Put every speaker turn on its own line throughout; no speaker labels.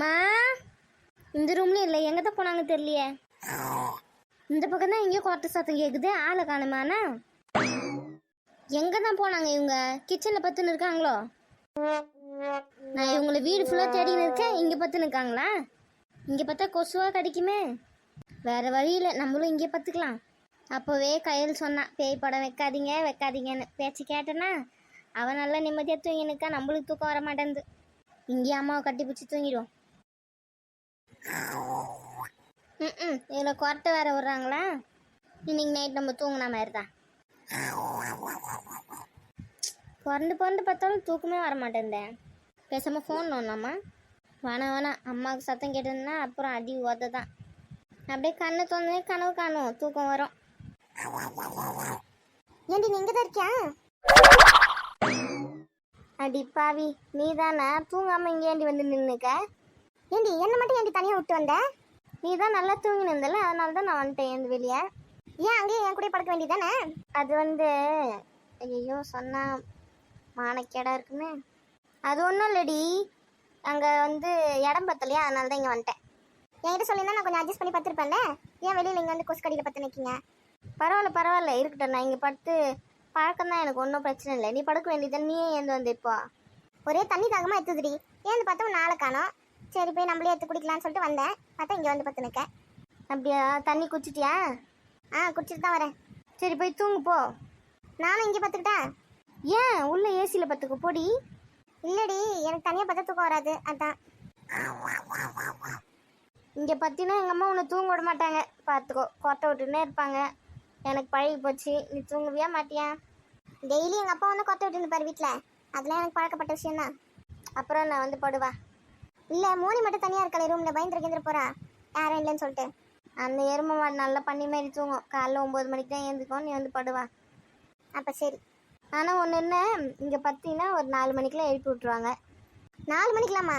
மா, இந்த ரூம்ல இல்லை, எங்கே தான் போனாங்க தெரியலையே. இந்த பக்கம் தான் எங்கேயோ குவார்டர் சத்தம் கேட்குது, ஆளை காணுமாண்ணா. எங்கே தான் போனாங்க இவங்க? கிச்சனில் பத்துன்னு இருக்காங்களோ? நான் இவங்களை வீடு ஃபுல்லாக தேடின்னு இருக்கேன், இங்கே பத்துன்னு இருக்காங்களா? இங்கே பார்த்தா கொசுவாக கிடைக்குமே. வேறு வழியில் நம்மளும் இங்கே பத்துக்கலாம். அப்போவே கையில் சொன்னான், பேய் படம் வைக்காதீங்க வைக்காதீங்கன்னு. பேச்சு கேட்டேன்னா அவன் நல்லா நிம்மதியாக தூங்கினுக்கா, நம்மளுக்கு தூக்கம் வர மாட்டேங்குது. இங்கேயே அம்மாவை கட்டி பிடிச்சி தூங்கிடுவோம். இதில் கொரட்டை வேற விட்றாங்களா? இன்னைக்கு நைட் நம்ம தூங்கின மாதிரி தான். புரண்டு புரண்டு பார்த்தாலும் தூக்கமே வர மாட்டேந்தேன். பேசாமல் ஃபோன் நோண்டாமா? வேணாம், அம்மாவுக்கு சத்தம் கேட்டதுன்னா அப்புறம் அடி உத தான். அப்படியே கண்ணை தோணுதே கனவு காணும், தூக்கம் வரும். ஏண்டி நீ இங்கே தான் இருக்கியா? அடி பாவி, நீ தானே தூங்காமல் இங்கே ஏண்டி வந்து நின்றுக்க? ஏண்டி என்ன மட்டும் ஏண்டி தனியாக விட்டு வந்த? நீ தான் நல்லா தூங்கி நின்றல, அதனால தான் நான் வந்துட்டேன் எந்த வெளியே. ஏன் அங்கேயே என் கூட படுக்க வேண்டியதானே? அது வந்து ஐயோ சொன்னால் மானக்கேடாக இருக்குமே. அது ஒன்றும் இல்லடி, அங்கே வந்து இடம் பத்தலையா, அதனால தான் இங்கே வந்துட்டேன். என்கிட்ட சொல்லியிருந்தா நான் கொஞ்சம் அட்ஜஸ்ட் பண்ணி பார்த்துருப்பேன்ல. ஏன் வெளியில் இங்கே வந்து கொசு கடியில் பற்ற நிற்கிங்க? பரவாயில்ல இருக்கட்டும், நான் இங்கே படுத்து பழக்கம் தான், எனக்கு ஒன்றும் பிரச்சனை இல்லை. நீ படுக்க வேண்டியதான், நீயே ஏந்து வந்து இப்போ ஒரே தண்ணி தாகமாக எடுத்துதுடி. ஏந்து பார்த்தா நாளை காணோம். சரி போய் நம்மளே எடுத்து குடிக்கலான்னு சொல்லிட்டு வந்தேன், பார்த்தா இங்கே வந்து பத்து நிற்க. அப்படியா? தண்ணி குடிச்சிட்டியா? குடிச்சிட்டு தான் வரேன். சரி போய் தூங்கு போ. நானும் இங்கே பார்த்துக்கிட்டேன். ஏன் உள்ள ஏசியில் பத்துக்கு போடி. இல்லடி, எனக்கு தனியாக பார்த்தா தூக்கம் வராது, அதான். இங்கே பற்றினா எங்கள் அம்மா உன்னை தூங்க விட மாட்டாங்க, பார்த்துக்கோ. கொட்டை விட்டுன்னே இருப்பாங்க. எனக்கு பழகி போச்சு. நீ தூங்குவியா மாட்டியா? டெய்லி எங்கள் அப்பா வந்து கொட்டை விட்டுன்னு பாரு வீட்டில், அதெல்லாம் எனக்கு பழக்கப்பட்ட விஷயம்தான். அப்புறம் நான் வந்து படுவா. இல்லை மோனி மட்டும் தனியாக இருக்கல ரூமில், பயந்துருக்கேந்திர போகிறா யாரும் இல்லைன்னு சொல்லிட்டு. அந்த எருமை மாடு நல்லா பண்ணி மாரி தூங்கும், காலைல 9 மணிக்கு தான் ஏந்துக்கும், நீ வந்து படுவா. அப்போ சரி. ஆனால் ஒன்று என்ன, இங்கே பார்த்தீங்கன்னா ஒரு 4 மணிக்கெலாம் எழுப்பி விட்ருவாங்க. 4 மணிக்கலாமா?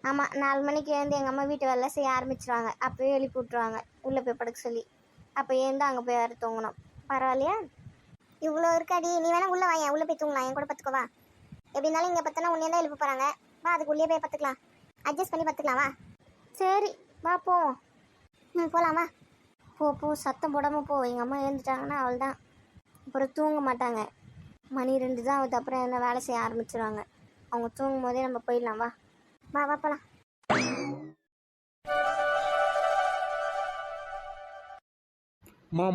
ஆமாம், 4 மணிக்கு எழுந்து எங்கள் அம்மா வீட்டு வேலை செய்ய ஆரம்பிச்சிருவாங்க. அப்போயே எழுப்பி விட்ருவாங்க உள்ளே போய் படுக்க சொல்லி. அப்போ ஏந்து அங்கே போய் வேறு தூங்கணும். பரவாயில்லையா? இவ்வளோ இருக்காடி, நீ வேணா உள்ளே வாங்க, உள்ளே போய் தூங்கலாம், என் கூட பார்த்துக்கோவா. எப்படி இருந்தாலும் இங்கே பார்த்தோன்னா உன்னே தான் எழுப்ப போகிறாங்க, வா அதுக்கு உள்ளே போய் பார்த்துக்கலாம், அட்ஜஸ்ட் பண்ணி பார்த்துக்கலாம் வா. சரி வா போவோம். போகலாமா? போ சத்தம் போடாமல் போ. எங்கள் அம்மா எழுந்துட்டாங்கன்னா அவள் தான், அப்புறம் தூங்க மாட்டாங்க. மணி 2 தான் ஆகுது, அப்புறம் என்ன வேலை செய்ய ஆரம்பிச்சிருவாங்க. அவங்க தூங்கும் போதே நம்ம போயிடலாம் வா. வா போகலாம்.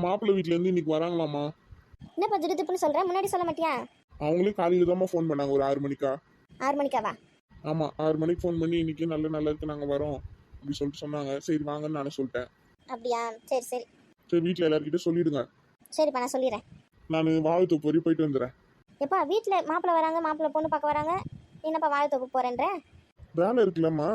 மாப்பிள்ளை வீட்டிலேருந்து இன்னைக்கு வராங்களாம்மா?
என்ன பத்து திப்புன்னு சொல்கிறேன், முன்னாடி சொல்ல மாட்டியா?
அவங்களே காலையில் தான்மா ஃபோன் பண்ணாங்க, ஒரு 6 மணிக்கா.
6 மணிக்காவா?
ஆமாம், 6 மணிக்கு ஃபோன் பண்ணி இன்னைக்கு நல்லா இருக்கு நாங்கள் வரோம் அப்படி சொல்லிட்டு சொன்னாங்க. சரி வாங்கன்னு நானே சொல்லிட்டேன்.
அப்படியா? சரி
வீட்டில் எல்லாருக்கிட்ட சொல்லிடுங்க.
சரிப்பா, நான் சொல்லிடுறேன்.
நான் வாழைத்தோப்பு வரையும் போயிட்டு வந்துடுறேன்.
எப்பா வீட்டில் மாப்பிள்ளை வராங்க, மாப்பிள்ளை பொண்ணு பார்க்க வராங்க, என்னப்பா வாழைத்தோப்பு போகிறேன்ற?
வேலை இருக்குல்லம்மா.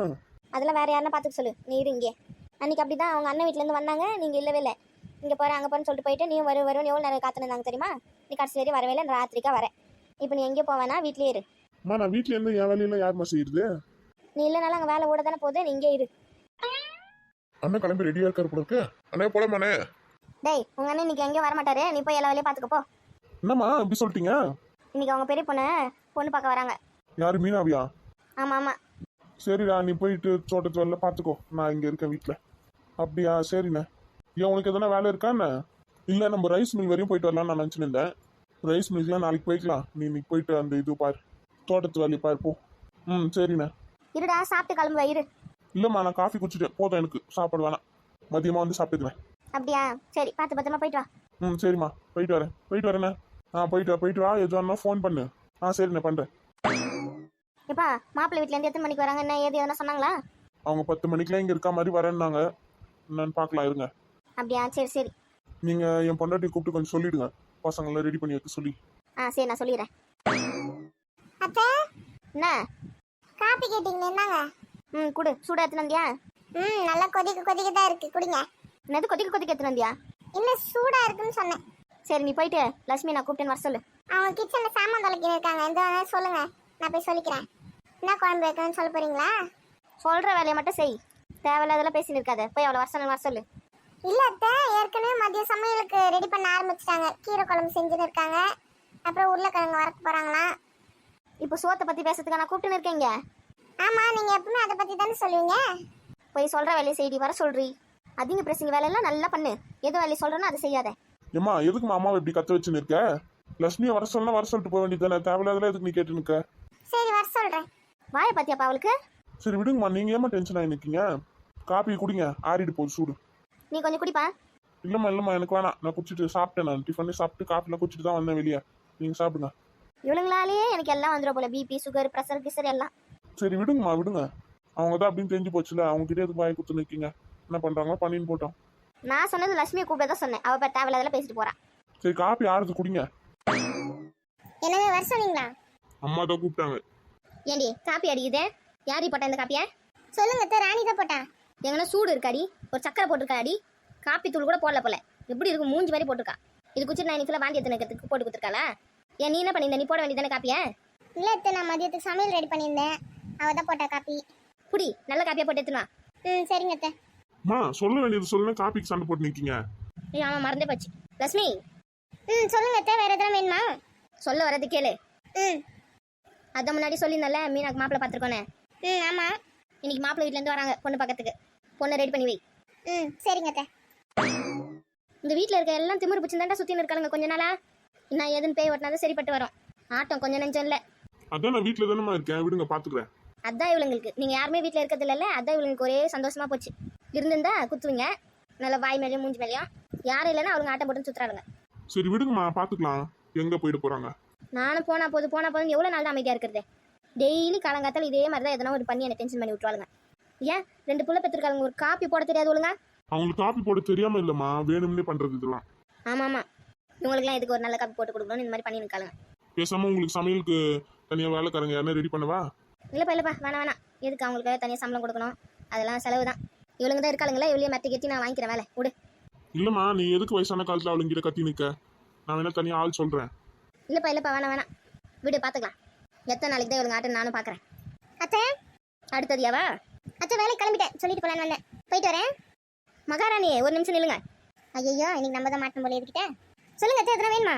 அதெல்லாம் வேறு யாருன்னா பார்த்துக்க சொல்லு, நீ இரு இங்கே. அன்றைக்கி அப்படி தான் அவங்க அண்ணன் வீட்டிலேருந்து வந்தாங்க, நீங்கள் இல்லவே இல்லை. இங்கே போகிறேன் அங்கே போகிறேன்னு சொல்லிட்டு போயிட்டு, நீ வருவேன் எவ்வளோ நேரம் காத்துனாங்க தெரியுமா? நீ கடைசி வரையும் வரவே இல்லை, ராத்திரிக்கா வரேன். இப்போ நீ எங்கேயோ போவேனா, வீட்லேயே இரு.
நான் வீட்டிலேருந்து என் வேலையெல்லாம் யாருமா செய்யுது?
நீ இல்லைனாலும் அங்கே வேலை ஓட தானே போகுது, நீ இங்கே இரு.
அண்ணன் கிளம்பி ரெடியாக இருக்காரு போல இருக்கு. அண்ணே போலாமாண்ணே?
டேய் உங்கள் அண்ணன் இன்னைக்கு எங்கேயும் வரமாட்டாரு, நீ போய் எல்லா வேலையும் பார்த்துக்கப்போ.
என்னம்மா இப்படி சொல்லிட்டீங்க?
இன்னைக்கு அவங்க பெரிய பொண்ணு பார்க்க வராங்க.
யாரு, மீனாவியா?
ஆமாம்.
சரிடா, நீ போயிட்டு தோட்டத்து வேலை பார்த்துக்கோ, நான் இங்கே இருக்கேன் வீட்டில். அப்படியா? சரிண்ணே. ஏன் உனக்கு எதனா வேலை இருக்காண்ணே? இல்லை, நம்ம ரைஸ் மில் வரையும் போயிட்டு வரலாம்னு நான் நினச்சின்னு இருந்தேன். ரைஸ் மில்க்லாம் நாளைக்கு போய்க்கலாம், நீ இன்னைக்கு போயிட்டு அந்த இது பாரு, தோட்டத்து வேலையை பாரு போ. சரிண்ணே.
இருடா, சாப்பிட்டு கிளம்புவா இரு.
இல்லைம்மா, நான் காஃபி குடிச்சிட்டேன், போதும் எனக்கு, சாப்பாடு வேணாம், மதியமாக வந்து சாப்பிட்டுக்கிறேன்.
அப்படியா? சரி, பார்த்து பத்திரமா போயிட்டு வா.
சரிம்மா, போயிட்டு வரேண்ணே. போயிட்டு வா, எதுவானா ஃபோன் பண்ணு. சரிண்ணே, பண்ணுறேன்.
எப்பா மாப்பிள்ளை வீட்டிலேருந்து எத்தனை மணிக்கு வராங்க, என்ன ஏது எதனா சொன்னாங்களா?
அவங்க 10 மணிக்கெலாம் இங்கே இருக்க மாதிரி வரேன்னாங்க, என்னன்னு பார்க்கலாம் இருங்க.
அப்படியா? சரி.
நீங்கள் என் பொண்டாட்டி கூப்பிட்டு கொஞ்சம் சொல்லிவிடுங்க, பசங்களாம் ரெடி பண்ணி வைக்க சொல்லி.
சரி, நான் சொல்லிடுறேன். அத்தை என்ன காப்பி கேட்டீங்க? என்னங்க? குடு, சூடா எடுத்துன்னு வந்தியா? நல்லா கொதிக்க தான் இருக்கு, குடிங்க. என்னது கொதிக்க எடுத்துன்னு வந்தியா? இல்லை சூடா இருக்குன்னு சொன்னேன். சரி நீ போயிட்டு லட்சுமி நான் கூப்பிட்டேன்னு வர சொல்லு. அவங்க கிச்சனில் சாமான் தொலைக்கின்னு இருக்காங்க, எந்த சொல்லுங்க, நான் போய் சொல்லிக்கிறேன். என்ன குழம்பு வைக்கணும்னு சொல்ல போறீங்களா? சொல்கிற வேலையை மட்டும் செய், தேவையில்லாதெல்லாம் பேசின்னு இருக்காது. போய் அவளை வர சொல்லு. இல்லை அத்தை, ஏற்கனவே மதிய சமையலுக்கு ரெடி பண்ண ஆரம்பிச்சிட்டாங்க. கீரை குழம்பு செஞ்சுன்னு இருக்காங்க, அப்புறம் உருளைக்கிழங்கு வறக்க போகிறாங்களா. இப்போ சோத்தை பற்றி பேசுறதுக்கு நான் கூப்பிட்டுன்னு இருக்கேங்க. ஆமா, நீங்க எப்பவுமே அதை பத்தி தானே சொல்லுவீங்க. போய் சொல்ற வேலையை செய்டி, வர சொல்றி. அதிக பிரசிங்க வேலையெல்லாம் நல்லா பண்ணு. எது வேலையை சொல்றேனோ அதை செய்யாத.
ஏம்மா எதுக்கு அம்மாவை இப்படி கத்த வச்சுன்னு இருக்க? லட்சுமியை வர சொன்னா வர சொல்லிட்டு போக வேண்டியதானே, தேவையில்லாதெல்லாம் எதுக்கு நீ கேட்டு நிற்க?
சரி, வர சொல்றேன். வாயை பாத்தியாப்பா அவளுக்கு?
சரி விடுங்கம்மா, நீங்க ஏமா டென்ஷன் ஆகி நிற்கீங்க? காப்பி குடிங்க, ஆறிட்டு போகுது சூடு.
நீ கொஞ்சம் குடிப்பா.
இல்லம்மா எனக்கு வேணாம், நான் குடிச்சிட்டு சாப்பிட்டேன். நான் டிஃபனே சாப்பிட்டு காஃபிலாம் குடிச்சிட்டு தான் வந்தேன் வெளியே. நீங்க சாப்பிடுங்க.
இவளுங்களாலேயே எனக்கு எல்லாம் வந்துடும் போல, பிபி, சுகர், ப்ரெஷர், கிசர் எல்லாம்.
சரி விடுங்கம்மா விடுங்க. அவங்க தான் அப்படின்னு தெரிஞ்சு போச்சுல, அவங்க கிட்டே எதுக்கு வாயை குத்து நிற்கீங்க? என்ன பண்றாங்களோ பண்ணின்னு போட்டோம்.
நான் சொன்னது லட்சுமியை கூப்பிட தான் சொன்னேன். அவ தேவையில்லாதெல்லாம் பேசிட்டு போறா.
சரி காப்பி ஆறுது குடிங்க.
என்னவே வர சொன்னீங்களா?
அம்மா தான் கூப்பிட்டாங்க.
ஏண்டி காப்பி அடிக்குது? யாரி போட்டா இந்த காப்பியை? சொல்லுங்க, ராணி தான் போட்டா. எங்கன்னா சூடு இருக்காடி, ஒரு சக்கரை போட்டிருக்கா அடி. காப்பி தூள் கூட போடல போல. எப்படி இருக்கும், மூஞ்சி மாதிரி போட்டிருக்கா. இது குச்சிட்டு நான் இன்னைக்கு வாந்தி எடுத்துக்கிறதுக்கு போட்டு கொடுத்துருக்காளா? ஏன் நீ என்ன பண்ணியிருந்த? நீ போட வேண்டியதானே காப்பியை? இல்லை அத்தை, நான் மதியத்துக்கு சமையல் ரெடி பண்ணியிருந்தேன். அவ தான் போட்டா காப்பி. புடி, நல்ல காப்பியாக போட்டு எடுத்துனா. சரிங்க அத்தை.
அம்மா சொல்ல வேண்டியது சொல்லுங்க, காப்பிக்கு சண்டை போட்டு நிற்கீங்க.
ஆமாம், மறந்தே போச்சு. லட்சுமி. சொல்லுங்க அத்தை, வேற எதாவது வேணுமா? சொல்ல வரது கேளு. அதான் முன்னாடி சொல்லியிருந்தல, மீனாக்கு மாப்பிள்ளை பார்த்துருக்கோனே. ஆமாம். இன்னைக்கு மாப்பிள்ளை வீட்டிலேருந்து வராங்க பொண்ணு பக்கத்துக்கு. பொண்ணை ரெடி பண்ணி வை. சரிங்க அத்தை. இந்த வீட்டில் இருக்க எல்லாம் திமிரு பிடிச்சிருந்தாண்டா சுற்றின்னு இருக்காங்க கொஞ்ச நாளா. இன்னும் எதுன்னு பேய் ஓட்டினாதான் சரிப்பட்டு வரும். ஆட்டம் கொஞ்சம் நெஞ்சம் இல்லை.
அதான் நான் வீட்டில் தானேம்மா இருக்கேன், விடுங்க பார்த்துக்கிறேன்.
அதான் இவளுங்களுக்கு, நீங்கள் யாருமே வீட்டில் இருக்கிறது இல்லைல்ல, அதான் இவளுங்களுக்கு ஒரே சந்தோஷமா போச்சு. இருந்திருந்தா குத்துவீங்க நல்லா வாய் மேலேயும் மூஞ்சி மேலேயும். யாரும் இல்லைன்னா அவங்க ஆட்டம் போட்டு சுற்றுறாங்க.
சரி விடுங்கம்மா பார்த்துக்கலாம். எங்கே போயிட்டு போகிறாங்க?
நானும் போனா போதும் எவ்வளோ நாள் தான் அமைதியாக இருக்கிறது? டெய்லி காலங்காத்தால் இதே மாதிரி தான் எதனா ஒரு பண்ணி என்னை டென்ஷன் பண்ணி விட்டுருவாளுங்க. ஏன் 2 புள்ள பெற்றிருக்காங்க, ஒரு காப்பி போட தெரியாது ஒழுங்கா?
அவங்களுக்கு காப்பி போட தெரியாம இல்லைம்மா, வேணும்னே பண்ணுறது இதெல்லாம்.
ஆமாம், இவங்களுக்குலாம் இதுக்கு ஒரு நல்ல காப்பி போட்டு கொடுக்கணும்னு இந்த மாதிரி பண்ணி நிற்காளுங்க.
பேசாமல் உங்களுக்கு சமையலுக்கு தனியாக வேலைக்காரங்க யாருன்னா ரெடி பண்ணவா?
இல்லைப்பா வேணாம். எதுக்கு அவங்களுக்கு தனியாக சம்பளம் கொடுக்கணும்? அதெல்லாம் செலவு தான். இவளுங்க தான் இருக்காளுங்களா, இவ்வளோ மெத்தி கத்தி நான் வாங்கிக்கிறேன் வேலை விடு.
இல்லைம்மா நீ எதுக்கு வயசான காலத்தில் அவளுங்கிட்ட கத்தி நிற்க? நான் வேணா தனியாக ஆள் சொல்கிறேன்.
இல்லைப்பா வேணாம் விடு, பார்த்துக்கலாம். எத்தனை நாளைக்கு தான் இவளுங்க ஆட்டம் நானும் பார்க்குறேன். அத்தை அடுத்ததியாவா? அத்தை வேலைக்கு கிளம்பிட்டேன், சொல்லிட்டு போலான்னு வந்தேன். போயிட்டு வரேன். மகாராணி ஒரு நிமிஷம் நில்லுங்க. ஐயோ, இன்னைக்கு நம்ம தான் மாட்டோம் போல எதுக்கிட்ட. சொல்லுங்க அத்தை, எத்தனை வேணுமா?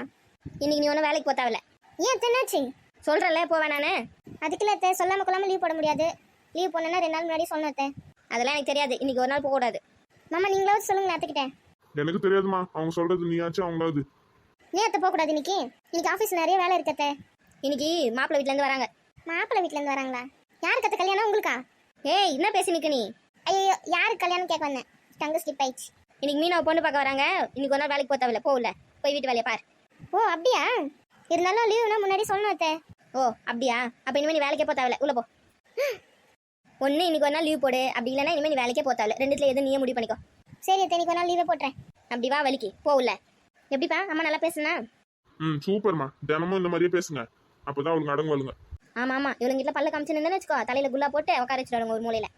இன்னைக்கு நீ ஒன்றும் வேலைக்கு போத்தாவில்ல. ஏன் அத்தை, என்னாச்சு? சொல்கிறல்ல போவேன் நான். அதுக்குள்ள அத்தை, சொல்லாமல் கொள்ளாமல் லீவ் போட முடியாது. லீவ் போனேன்னா 2 நாள் முன்னாடி சொன்னேன் அத்தை. அதெல்லாம் எனக்கு தெரியாது. இன்னைக்கு ஒரு நாள் போகக்கூடாது. மாமா நீங்களாவது சொல்லுங்களேன் அத்தைக்கிட்ட.
எனக்கு தெரியாதுமா, அவங்க சொல்கிறது நீயாச்சும் அவங்களாவது.
நீ அத்தை போகக்கூடாது இன்னைக்கு ஆஃபீஸ் நிறைய வேலை இருக்கு அத்தை. இன்னைக்கு மாப்பிள்ளை வீட்டிலேருந்து வராங்க. மாப்பிள்ளை வீட்டிலேருந்து வராங்களா? யாருக்கு அத்தை கல்யாணம் உங்களுக்கா? ஏய் என்ன பேசி நிற்க நீ? ஐயோ, யாருக்கு கல்யாணம் கேட்க வந்தேன், டங்கு ஸ்லிப் ஆயிடுச்சு. இன்னைக்கு மீனாவை பொண்ணு பார்க்க வராங்க. இன்னைக்கு ஒரு நாள் வேலைக்கு போத்தாவில்ல, போகல போய் வீட்டு வேலையை பார். ஓ அப்படியா? இருந்தாலும் லீவுனா முன்னாடி சொல்லணும் அத்தை. ஓ அப்படியா? அப்போ இனிமேல் நீ வேலைக்கே போத்தாவில்ல, உள்ள போ. ஒன்று இன்னைக்கு ஒரு நாள் லீவ் போடு, அப்படி இல்லைன்னா இனிமேல் நீ வேலைக்கே போத்தாவில்ல. 2த்துல எது நீயே முடிவு பண்ணிக்கோ. சரி அத்தை, இன்னைக்கு ஒரு நாள் லீவே போட்டுறேன். அப்படி வா வலிக்கு போகல. எப்படிப்பா அம்மா நல்லா பேசுனா?
சூப்பர்மா, தினமும் இந்த மாதிரியே பேசுங்க, அப்போதான் அவங்களுக்கு அடங்குவாளுங்க.
ஆமாம் இவங்க வீட்டில் பல்ல காமிச்சு நின்று வச்சுக்கோ, தலையில் குல்லா போட்டு உட்கார வச்சுடுவாங்க ஒரு மூலையில்.